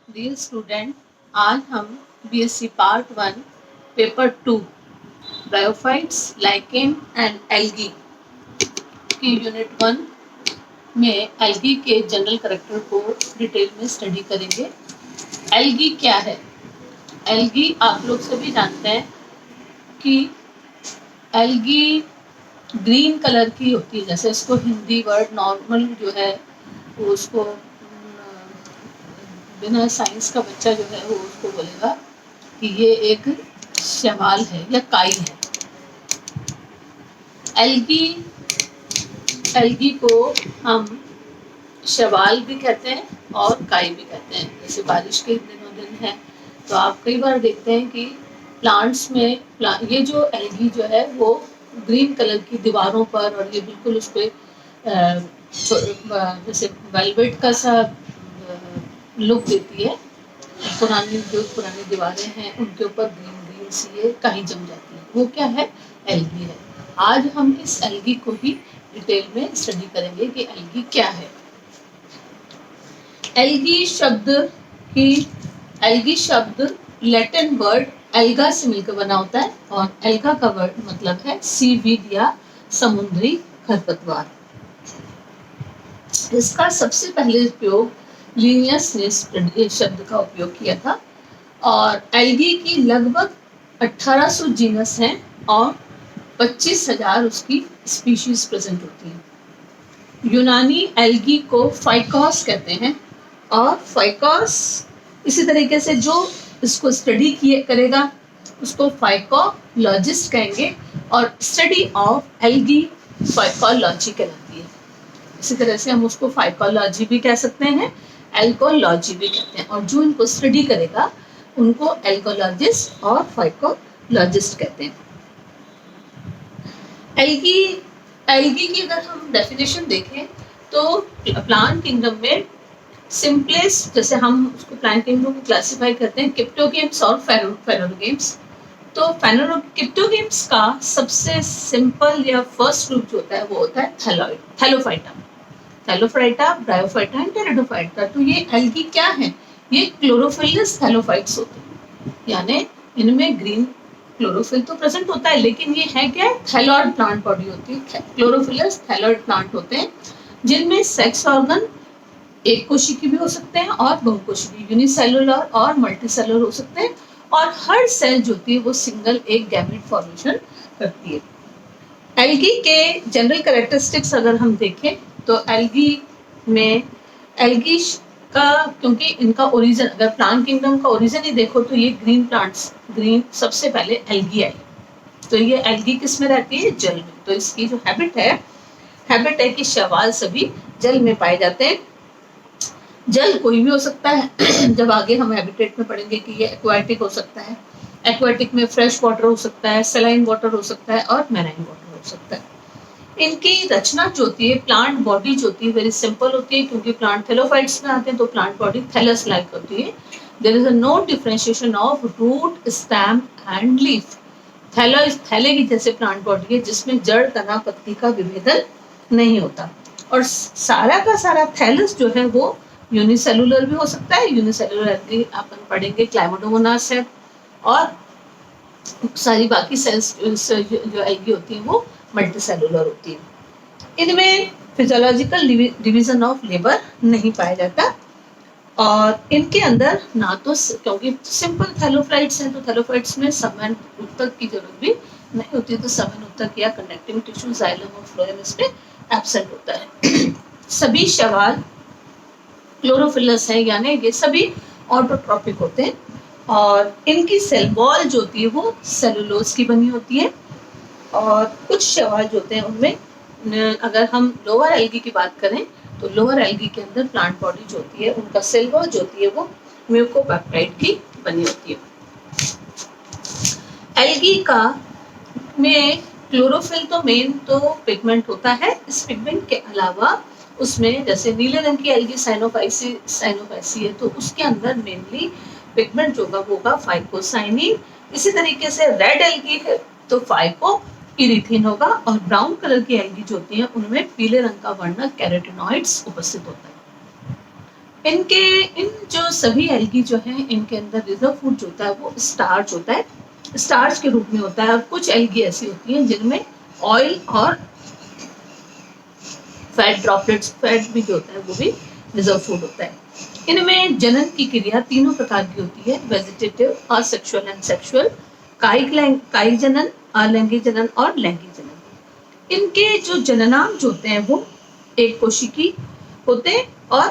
Dear student, आज हम BSc part 1 paper 2 bryophytes, lichen and algae की यूनिट 1 में एल्गी के जनरल कैरेक्टर को डिटेल में स्टडी करेंगे। एल्गी क्या है? एल्गी आप लोग सभी जानते हैं कि एल्गी ग्रीन कलर की होती है। जैसे इसको हिंदी वर्ड नॉर्मल जो है वो उसको बिना साइंस का बच्चा जो है वो उसको बोलेगा कि ये एक शैवाल है या काई है। एल्गी एल्गी को हम शैवाल भी कहते हैं और काई भी कहते हैं। जैसे बारिश के दिनों दिन है तो आप कई बार देखते हैं कि प्लांट्स में ये जो एल्गी जो है वो ग्रीन कलर की दीवारों पर, और ये बिल्कुल उस पर जैसे वेलवेट का सा लुक देती है। पुरानी दीवारें हैं उनके ऊपर ग्रीन ग्रीन सी ये काई जम जाती है, वो क्या है? एल्गी है। आज हम इस एल्गी को ही डिटेल में स्टडी करेंगे कि एल्गी क्या है। एल्गी शब्द लैटिन वर्ड एल्गा से मिलकर बना होता है, और एल्गा का वर्ड मतलब है सीवीड या समुद्री खरपतवार। इसका सबसे पहले उपयोग लिनियस ने इस शब्द का उपयोग किया था, और एल्गी की लगभग 1800 जीनस हैं और 25,000 उसकी स्पीशीज प्रेजेंट होती हैं। यूनानी एल्गी को फाइकोस कहते हैं, और फाइकोस इसी तरीके से जो इसको स्टडी किए करेगा उसको फाइकोलॉजिस्ट कहेंगे, और स्टडी ऑफ एल्गी फाइकोलॉजी कहलाती है। इसी तरह से हम उसको फाइकोलॉजी भी कह सकते हैं, एल्कोलॉजी भी कहते हैं, और जो इनको स्टडी करेगा उनको एल्कोलॉजिस्ट और फाइकोलॉजिस्ट कहते हैं। एल्गी की अगर हम डेफिनेशन देखें तो प्लांट किंगडम में सिंपलेस्ट, जैसे हम उसको प्लांट किंगडम को क्लासिफाई करते हैं क्रिप्टोगेम्स और फेनोगेम्स। तो क्रिप्टोगेम्स का सबसे सिंपल या फर्स्ट ग्रुप जो होता है वो होता है थैलोफाइटा, ब्रायोफाइटा एंड टेरिडोफाइटा। तो ये एल्गी क्या है? ये क्लोरोफिलस थैलोफाइट्स होते हैं, यानी इनमें ग्रीन क्लोरोफिल तो प्रेजेंट होता है, लेकिन ये है क्या? थैलॉइड प्लांट बॉडी होती है। क्लोरोफिलस थैलॉइड प्लांट होते हैं जिनमें सेक्स ऑर्गन एक कोशिकी भी हो सकते हैं और बहुकोशिकी, यूनिसेलुलर और मल्टीसेलुलर हो सकते हैं, और हर सेल जो होती है वो सिंगल एक गैमेट फॉर्मेशन करती है। एल्गी के जनरल कैरेक्टरिस्टिक्स अगर हम देखें तो एल्गी का, क्योंकि इनका ओरिजिन, अगर प्लांट किंगडम का ओरिजिन ही देखो तो ये ग्रीन सबसे पहले एल्गी आई। तो ये एल्गी किस में रहती है? जल में। तो इसकी जो हैबिट है कि शैवाल सभी जल में पाए जाते हैं। जल कोई भी हो सकता है जब आगे हम हैबिटेट में पढ़ेंगे कि ये एक्वाटिक हो सकता है। एक्वाटिक में फ्रेश वाटर हो सकता है, सलाइन वाटर हो सकता है और मैराइन वाटर हो सकता है। इनकी रचना जो होती है, प्लांट बॉडी जो होती है, वेरी सिंपल होती है, क्योंकि प्लांट थैलोफाइट्स में आते हैं तो प्लांट बॉडी थैलस लाइक होती है। There is no differentiation of root, stem and leaf. थैले की जैसे प्लांट बॉडी है जिसमें जड़, तना, पत्ती का विभेदन नहीं होता, और सारा का सारा थैलस जो है वो यूनिसेलुलर भी हो सकता है। यूनिसेलुलर एल्गी अपन पढ़ेंगे क्लाइमोडोमोनास है, और सारी बाकी सेल्स जो एल्गी होती है वो मल्टीसेलुलर होती है। इनमें फिजियोलॉजिकल डिवीजन ऑफ लेबर नहीं पाया जाता, और इनके अंदर ना तो, क्योंकि सिंपल थैलोफाइट्स हैं तो थैलोफाइट्स में समान उत्तक की जरूरत भी नहीं होती, तो समान उत्तक या कनेक्टिंग टिश्यू, जाइलम और फ्लोएम इसमें एब्सेंट होता है। सभी शैवाल क्लोरोफिलस है, यानी ये सभी ऑटोट्रॉपिक होते हैं, और इनकी सेल वॉल जो होती है वो सेलुलोज की बनी होती है। और कुछ शैवाल जो होते हैं उनमें, अगर हम लोअर एल्गी की बात करें तो लोअर एल्गी के अंदर प्लांट बॉडी जो होती है उनका सेल वॉल जो होती है वो म्यूकोपेप्टाइड की बनी होती है। एल्गी का में क्लोरोफिल तो मेन तो पिगमेंट होता है। इस पिगमेंट के अलावा उसमें जैसे नीले रंग की एल्गी साइनोफाइसी है तो उसके अंदर मेनली पिगमेंट जो होगा फाइकोसाइनिन। इसी तरीके से रेड एल्गी है तो फाइको इरिथीन होगा, और ब्राउन कलर की एल्गी जो होती है उनमें पीले रंग का वर्ण कैरोटीनॉइड्स उपस्थित होता है। इनके इन जो सभी एल्गी जो हैं इनके अंदर रिजर्व फूड जो होता है वो स्टार्च होता है, स्टार्च के रूप में होता है। और कुछ एल्गी ऐसी होती हैं जिनमें ऑयल और फैट ड्रॉपलेट्स, फैट भी जो होता है वो भी रिजर्व फूड होता है। इनमें जनन की क्रिया तीनों प्रकार की होती है, वेजिटेटिव, असेक्सुअल एंड सेक्सुअल, कायिक जनन, अलैंगिक जनन और लैंगिक जनन। इनके जो जननांग जो होते हैं वो एक कोशिकी होते हैं और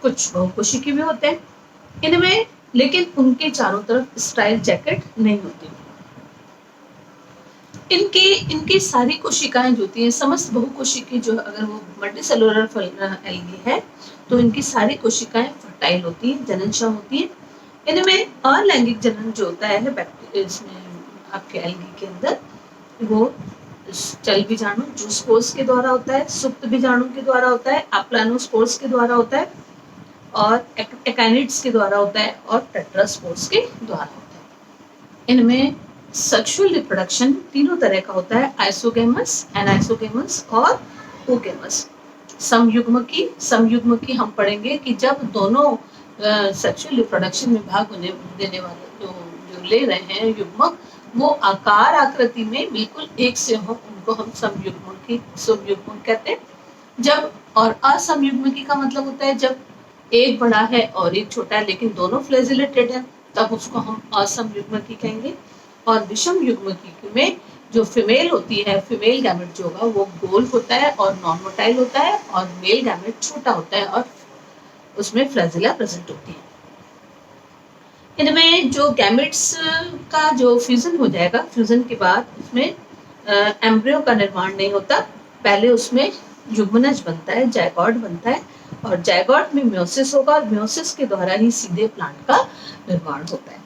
कुछ बहुकोशिकी भी होते हैं इनमें, लेकिन उनके चारों तरफ स्टाइल जैकेट नहीं होती। इनकी इनकी सारी कोशिकाएं जो होती हैं, समस्त बहुकोशिकी जो, अगर वो मल्टीसेलुलर एल्गी है तो इनकी सारी कोशिकाएं फर्टाइल होती हैं, जननक्षम होती हैं। इनमें अलैंगिक जनन जो होता है इसमें आपके एल्गी के अंदर, वो चल बीजाणु जूस्पोर्स के द्वारा होता है, सुप्त बीजाणु के द्वारा होता है, अप्लानोस्पोर्स के द्वारा होता है और एकाइनिड्स के द्वारा होता है और टेट्रास्पोर्स के द्वारा होता है। इनमें सेक्सुअल रिप्रोडक्शन तीनों तरह का होता है, आइसोगेमस, एनाइसोगेमस और ओगेमस। समयुग्मकी हम पढ़ेंगे कि जब दोनों सेक्सुअल रिप्रोडक्शन में भाग देने वाले जो ले रहे हैं युग्मक, वो आकार आकृति में बिल्कुल एक से हो, उनको हम समयुग्मक कहते हैं। जब और असमयुग्मकी का मतलब होता है जब एक बड़ा है और एक छोटा है लेकिन दोनों फ्लैजिलेटेड है, तब उसको हम असमयुग्मकी कहेंगे। और विषम युग्मकी में जो फीमेल होती है, फीमेल गैमेट जो होगा वो गोल होता है और नॉन मोटाइल होता है, और मेल गैमेट छोटा होता है और उसमें फ्लैजिला प्रेजेंट होती है। इनमें जो गैमेट्स का जो फ्यूजन हो जाएगा, फ्यूजन के बाद उसमें एम्ब्रियो का निर्माण नहीं होता, पहले उसमें युग्मनज बनता है, जायगोट बनता है, और जायगोट में म्योसिस होगा और म्योसिस के द्वारा ही सीधे प्लांट का निर्माण होता है।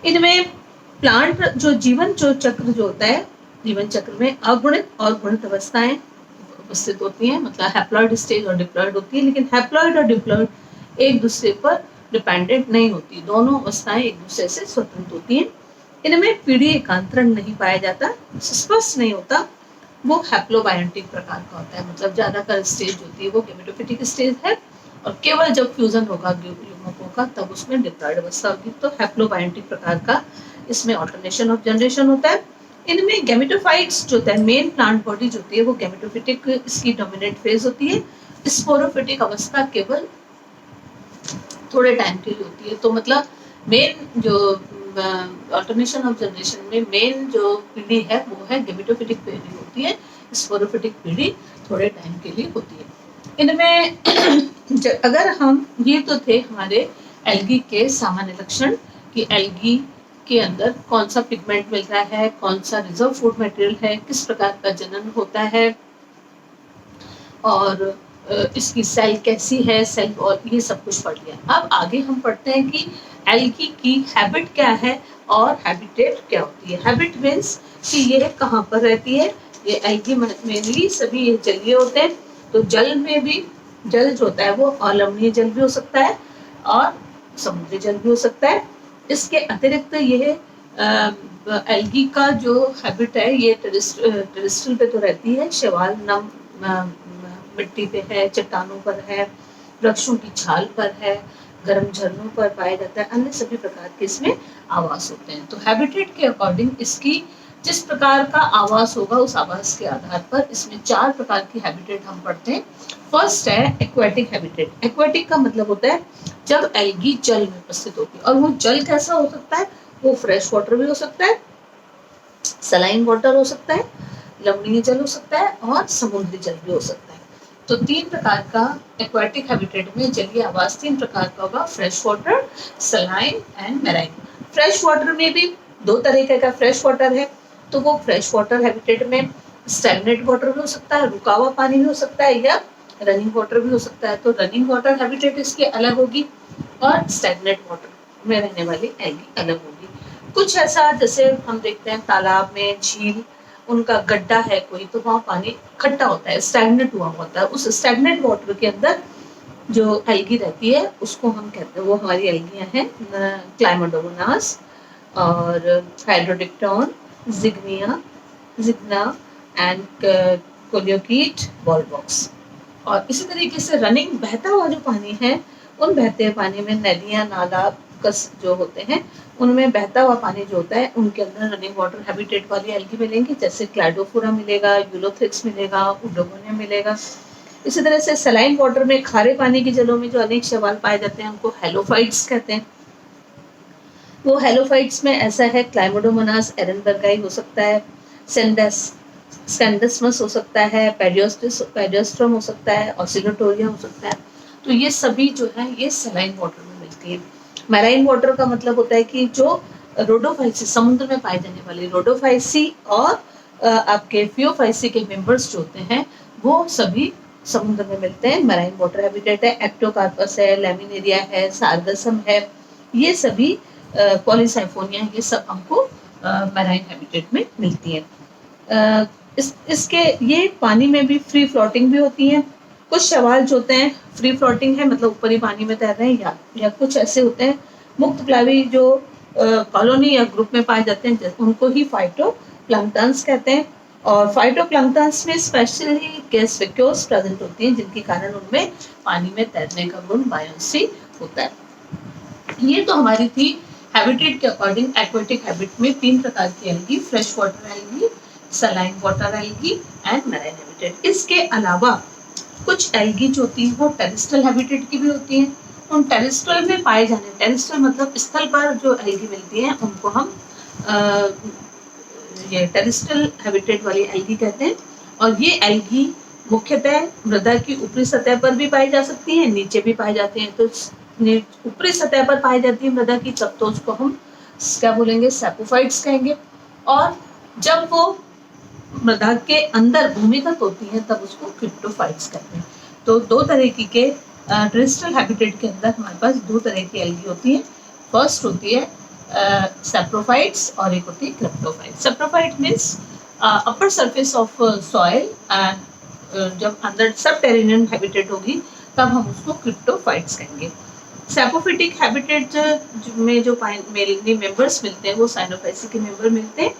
इनमें प्लांट जो जीवन जो चक्र जो होता है, जीवन चक्र में अगुणित और गुणित अवस्थाएं उपस्थित होती हैं, मतलब हैप्लॉइड स्टेज और डिप्लॉइड होती है, लेकिन हैप्लॉइड और डिप्लॉइड एक दूसरे पर डिपेंडेंट नहीं होती, दोनों अवस्थाएं एक दूसरे से स्वतंत्र होती हैं। इनमें पीढ़ी एकांतरण नहीं पाया जाता, स्पष्ट नहीं होता, वो हैप्लोबायोटिक प्रकार का होता है, मतलब ज्यादातर स्टेज होती है वो गेमेटोफिटिक स्टेज है, और केवल जब फ्यूजन होगा युग्मकों का तब उसमें डिप्लॉइड अवस्था होगी, तो हैप्लोबायोटिक प्रकार का इसमें ऑल्टरनेशन ऑफ जनरेशन होता है। इनमें गैमेटोफाइट्स जो होता है, मेन प्लांट बॉडी जो होती है वो गैमेटोफिटिक इसकी डोमिनेंट फेज होती है, स्पोरोफिटिक अवस्था केवल थोड़े टाइम के लिए होती है। तो मतलब मेन जो ऑल्टरनेशन ऑफ जनरेशन में मेन जो पीढ़ी है वो है गैमेटोफिटिक पीढ़ी होती है, स्पोरोफिटिक पीढ़ी थोड़े टाइम के लिए होती है। इनमें अगर हम, ये तो थे हमारे एल्गी के सामान्य लक्षण कि एल्गी के अंदर कौन सा पिगमेंट मिल रहा है, कौन सा रिजर्व फूड मटेरियल है, किस प्रकार का जनन होता है, और इसकी सेल कैसी है, सेल, और ये सब कुछ पढ़ लिया। अब आगे हम पढ़ते हैं कि एल्गी की हैबिट क्या है और हैबिटेट क्या होती है। हैबिट मीन्स कि ये कहाँ पर रहती है। ये एल्गी मेनली सभी ये जलीय होते हैं, तो जल में भी, जल जो होता है वो अलवणीय जल भी हो सकता है और समुद्री जल भी हो सकता है। इसके अतिरिक्त ये एल्गी का जो हैबिट है ये टेरेस्ट्रियल पे तो रहती है, शैवाल नम मिट्टी पे है, चट्टानों पर है, वृक्षों की छाल पर है, गर्म झरनों पर पाया जाता है, अन्य सभी प्रकार के इसमें आवास होते हैं। तो हैबिटेट के अकॉर्डिंग इसकी जिस प्रकार का आवास होगा उस आवास के आधार पर इसमें 4 प्रकार की हैबिटेट हम पढ़ते हैं। फर्स्ट है एक्वेटिक हैबिटेट। एक्वेटिक का मतलब होता है जब एल्गी जल में उपस्थित होती है, और वो जल कैसा हो सकता है, वो फ्रेश वाटर भी हो सकता है, सलाइन वाटर हो सकता है, लवणीय जल हो सकता है और समुद्री जल भी हो सकता है। तो 3 प्रकार का एक्वेटिक हैबिटेट में जलीय आवास 3 प्रकार का होगा, fresh water, saline and marine. Fresh water में भी 2 तरीके का फ्रेश वाटर है, तो वो फ्रेश वाटर हैबिटेट में स्टैग्नेंट वाटर भी हो सकता है, रुका हुआ पानी भी हो सकता है, या रनिंग वाटर भी हो सकता है। तो रनिंग वाटर हैबिटेट इसकी अलग होगी और स्टैग्नेंट वाटर में रहने वाली एल्गी अलग होगी। कुछ ऐसा जैसे हम देखते हैं तालाब में, झील, उनका गड्ढा है कोई, तो वहाँ पानी खट्टा होता है, स्टैग्नेंट हुआ होता है, उस स्टैग्नेंट वाटर के अंदर जो एल्गी रहती है उसको हम कहते हैं, वो हमारी एल्गियां हैं, क्लाइमोडोमोनास और हाइड्रोडिक्टोन, जिग्निया, जिग्ना एंड कोलियोकीट, बॉलबॉक्स। और इसी तरीके से रनिंग बहता हुआ जो पानी है, उन बहते हुए पानी में नदियाँ, नाला, कस जो होते हैं, उनमें बहता हुआ पानी जो होता है, उनके अंदर रनिंग वाटर हैबिटेट वाली एल्गी मिलेंगी, जैसे क्लाइडोफोरा मिलेगा, यूलोथ्रिक्स मिलेगा, उडोमोनियम मिलेगा। इसी तरह से सलाइन वाटर में, खारे पानी की जलों में जो अनेक शैवाल पाए जाते हैं, उनको हेलोफाइट्स कहते हैं। वो हेलोफाइट्स में ऐसा है, क्लाइमोडोमोनास एरेनबर्गाई हो सकता है, सेंडस स्कैंडस्मस हो सकता है, पेडियोस्ट्रम हो सकता है, ऑसिलोटोरिया हो सकता है। तो ये सभी जो है ये सलाइन वाटर में मिलती है। मैराइन वाटर का मतलब होता है कि जो रोडोफाइसी, समुद्र में पाए जाने वाली रोडोफाइसी और आपके फियोफाइसी के मेंबर्स जो होते हैं, वो सभी समुद्र में मिलते हैं। मैराइन वाटर हैबिटेट है, एक्टोकार्पस है, लैमिनेरिया है, सार्गसम है, ये सभी पॉलीसाइफोनिया, ये सब हमको मैराइन हैबिटेट में मिलती है। इसके ये पानी में भी फ्री फ्लोटिंग भी होती हैं। कुछ शैवाल जो होते हैं फ्री फ्लोटिंग है, मतलब ऊपर ही पानी में तैर रहे हैं, या कुछ ऐसे होते हैं मुक्त प्लावी जो कॉलोनी या ग्रुप में पाए जाते हैं, उनको ही फाइटोप्लैंक्टन्स कहते हैं। और फाइटोप्लैंक्टन्स में स्पेशली गैस्ट्रिक्योल्स प्रेजेंट होती हैं, जिनके कारण उनमें पानी में तैरने का गुण, बायोंसी होता है। ये तो हमारी थी हैबिटेट के अकॉर्डिंग एक्वेटिक हैबिट में 3 प्रकार की algae, fresh water algae, saline water algae and marine habitat. इसके अलावा कुछ एल्गी जो होती है वो टेरेस्ट्रियल हैबिटेट की भी होती हैं। उन टेरेस्ट्रियल में पाए जाने, टेरेस्ट्रियल मतलब स्थल पर जो एल्गी मिलती हैं, उनको हम ये टेरेस्ट्रियल हैबिटेट वाली एल्गी कहते हैं। और ये एल्गी मुख्यतः मृदा की ऊपरी सतह पर भी पाई जा सकती है, नीचे भी पाई जाती हैं। तो ऊपरी सतह पर पाई जाती है मृदा की, तब तो उसको हम क्या बोलेंगे, सैपोफाइट्स कहेंगे। और जब वो मृदा के अंदर भूमिगत होती है, तब उसको क्रिप्टोफाइट्स कहते हैं। तो 2 तरह के टेरेस्ट्रियल हैबिटेट के अंदर हमारे पास 2 तरह की एल्गी होती है। फर्स्ट होती है सैप्रोफाइट्स और एक होती है cryptophytes. Saprophyte means upper surface of soil, and जब अंदर सब टेरेनियन हैबिटेट होगी तब हम उसको क्रिप्टोफाइट्स कहेंगे। सैपोफिटिक हैबिटेट में जो मेंबर्स मिलते हैं वो साइनोफाइसी के मेंबर मिलते हैं।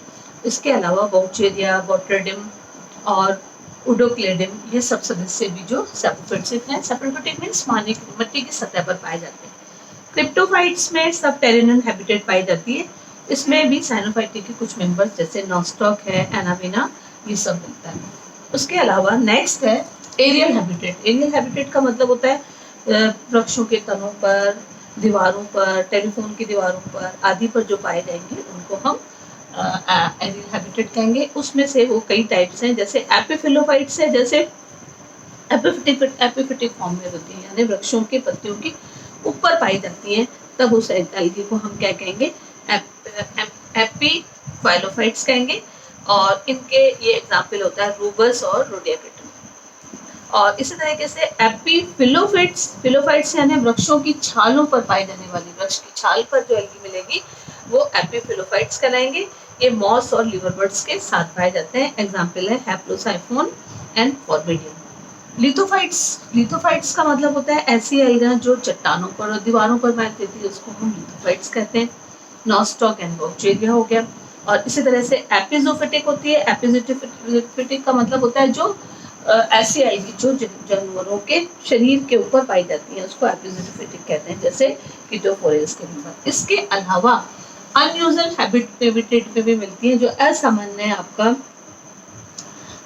इसके अलावा बाउचेरिया, बॉटरडिम और उडोक्लेडिम, ये सब सदस्य भी जो सैपोफिटिक हैं। सैपोफिटिक मीन्स मिट्टी की सतह पर पाए जाते हैं। क्रिप्टोफाइट्स में सब टेरेनियन हैबिटेट पाई जाती है। इसमें भी साइनोफाइटिक के कुछ मेंबर्स जैसे नॉस्टॉक है, एनाविना, ये सब मिलता है। उसके अलावा नेक्स्ट है एरियल हैबिटेट। एरियल हैबिटेट का मतलब होता है वृक्षों के तनों पर, दीवारों पर, टेलीफोन की दीवारों पर आदि पर जो पाए जाएंगे, उनको हम एरियल हैबिटेट कहेंगे। उसमें से वो कई टाइप्स हैं, जैसे एपिफिलोफाइट्स है, जैसे एपिफिटिक फॉर्म में होती है, यानी वृक्षों के पत्तियों की ऊपर पाई जाती है, तब उस एल्गी को हम क्या कहेंगे, एपीफाइलोफाइट्स कहेंगे। और इनके ये एग्जाम्पल होता है रूबस और रोडियापिटम। और इसी तरीके से एपीफिलोफाइट्स, फिलोफाइट्स यानी वृक्षों की छालों पर पाई जाने वाली, वृक्ष की छाल पर जो एल्गी मिलेगी वो एपीफिलोफाइट्स कहलाएंगे। ये मॉस और लिवरबर्ड्स के साथ पाए जाते हैं। एग्जाम्पल है हैप्लोसाइफोन एंड फॉर्बिडियम। लिथोफाइट्स, लिथोफाइट्स का मतलब होता है ऐसी एल्गा जो चट्टानों पर और दीवारों पर पाई जाती है, उसको हम लिथोफाइट्स कहते हैं। नॉस्टॉक एंड बाउचेरिया हो गया। और इसी तरह से एपिजोफिटिक होती है। एपिजोफिटिक का मतलब होता है जो ऐसी एल्गी जो जानवरों के शरीर के ऊपर पाई जाती है, उसको एपिजोफिटिक कहते हैं, जैसे कीटोफोरेल्स के मेंबर। इसके अलावा अनयूजुअल हैबिटेट में भी मिलती है, जो असामान्य आपका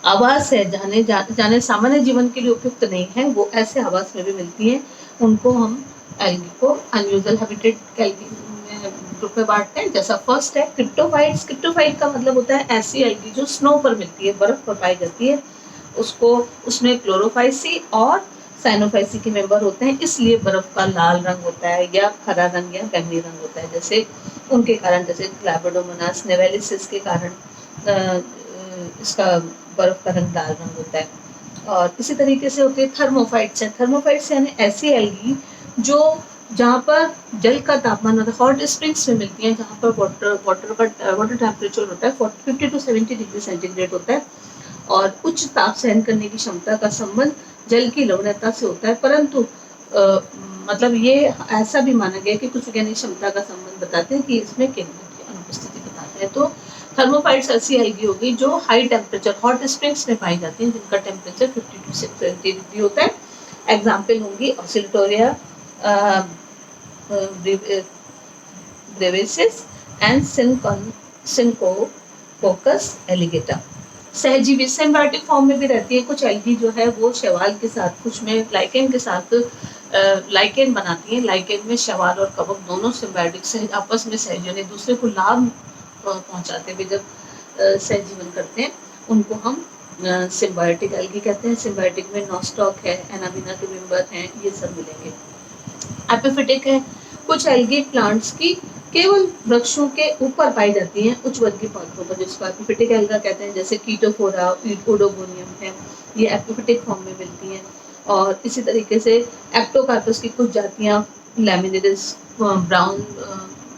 आवास है, जाने सामान्य जीवन के लिए उपयुक्त नहीं है, वो ऐसे आवास में भी मिलती है। उनको हम एल्गी को अनयूजुअल हैबिटेट ग्रुप में बांटते हैं। जैसा फर्स्ट है क्रिप्टोफाइट्स। क्रिप्टोफाइट का मतलब होता है ऐसी एल्गी जो स्नो पर मिलती है, बर्फ पर पाई जाती है, उसको उसमें क्लोरोफाइसी और साइनोफाइसी के मेंबर होते हैं, इसलिए बर्फ का लाल रंग होता है या हरा रंग या बैंगनी रंग होता है। जैसे उनके कारण, जैसे क्लैबोडोमोनास नेवेलिसिस के कारण इसका बर्फ का रंग लाल रंग होता है। और इसी तरीके से होते हैं थर्मोफाइट्स हैं। थर्मोफाइट्स यानी ऐसी एल्गी जो जहाँ पर जल का तापमान होता है, हॉट स्प्रिंग्स में मिलती हैं, जहाँ पर वाटर टेम्परेचर होता है 50 to 70 डिग्री सेंटीग्रेड होता है, और उच्च ताप सहन करने की क्षमता का संबंध जल की लवणता से होता है। परंतु मतलब ये ऐसा भी माना गया कि कुछ वैज्ञानिक क्षमता का संबंध बताते हैं कि इसमें केमिकल की अनुपस्थिति बताते हैं। तो थर्मोफाइट्स ऐसी एल्गी होगी जो हाई टेम्परेचर हॉट स्प्रिंग्स में पाई जाती हैं, जिनका टेम्परेचर 50 to 70 डिग्री होता है। एग्जाम्पल होंगी ऑसिलेटोरिया ब्रेविसिस एंड सिंकोकोकस एलिगेटा। सहजीवी सिम्बायोटिक फॉर्म में भी रहती है। कुछ एल्गी जो है वो शैवाल के साथ, कुछ में लाइकेन के साथ लाइकेन बनाती है। लाइकेन में शैवाल और कवक दोनों सिम्बायोटिक से आपस में सहजीवन एक दूसरे को लाभ पहुंचाते हुए जब सहजीवन करते हैं, उनको हम सिम्बायोटिक एल्गी कहते हैं। सिम्बायोटिक में नॉस्टॉक है, एनाबिना के मेंबर हैं, ये सब मिलेंगे। एपिफिटिक है, कुछ एल्गी प्लांट्स की केवल वृक्षों के ऊपर पाई जाती हैं, उच्च वर्गीय पौधों पर, जिसको एपिफिटिक एल्गा कहते हैं। जैसे कीटोफोरा, ओडोगोनियम है, ये एपिफिटिक फॉर्म में मिलती हैं। और इसी तरीके से एक्टोकार्पस की कुछ जातियां, लैमिनिडिस, ब्राउन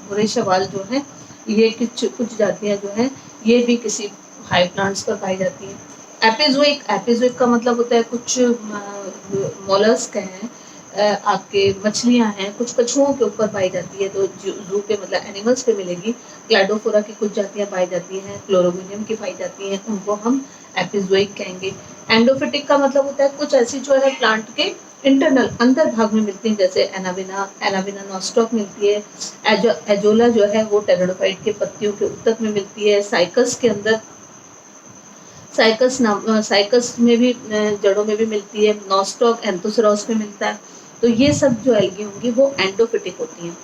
भूरे शैवाल जो है, ये कुछ जातियां जो है ये भी किसी हाई प्लांट्स पर पाई जाती हैं। एपिजोइक, एपिजोइक का मतलब होता है कुछ मोलस्क हैं, आपके मछलियां हैं, कुछ कछुओं के ऊपर पाई जाती है, तो जू पे मतलब एनिमल्स पे मिलेगी। क्लाइडोफोरा की कुछ जातियां पाई जाती हैं, क्लोरोगोनियम की पाई जाती हैं, उनको हम एपिजोइक कहेंगे। एंडोफिटिक का मतलब होता है कुछ ऐसी जो है प्लांट के इंटरनल अंदर भाग में मिलती है, जैसे एनाबिना नॉस्टॉक मिलती है। एजोला जो है वो टेरिडोफाइट के पत्तियों के उत्तक में मिलती है। साइकस के अंदर, साइकस में भी जड़ों में भी मिलती है। नॉस्टॉक एंथोसेरॉस में मिलता है। तो ये सब जो एल्गी होंगी वो एंडोफिटिक होती हैं।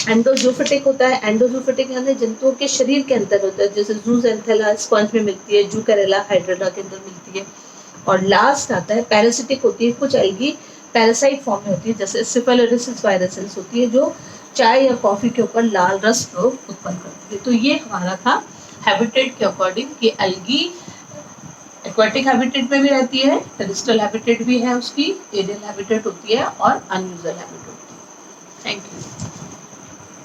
एंडोजोफिटिक होता है। एंडोजोफिटिक यानी जंतुओं के शरीर के अंदर होता है, जैसे जूजेंथेला स्पंज में मिलती है, जूकरेला हाइड्रेला के अंदर मिलती है। और लास्ट आता है पैरासिटिक होती है। कुछ एल्गी पैरासाइट फॉर्म में होती है, जैसे सिफेलोरिसिस वायरसेंस होती है, जो चाय या कॉफी के ऊपर लाल रस को उत्पन्न करती है। तो ये हमारा था हैबिटेट के अकॉर्डिंग कि एल्गी एक्वाटिक हैबिटेट में भी रहती है, टेरेस्ट्रियल हैबिटेट भी है उसकी, एरियल हैबिटेट होती है और अनयूजुअल हैबिटेट होती है। Thank you.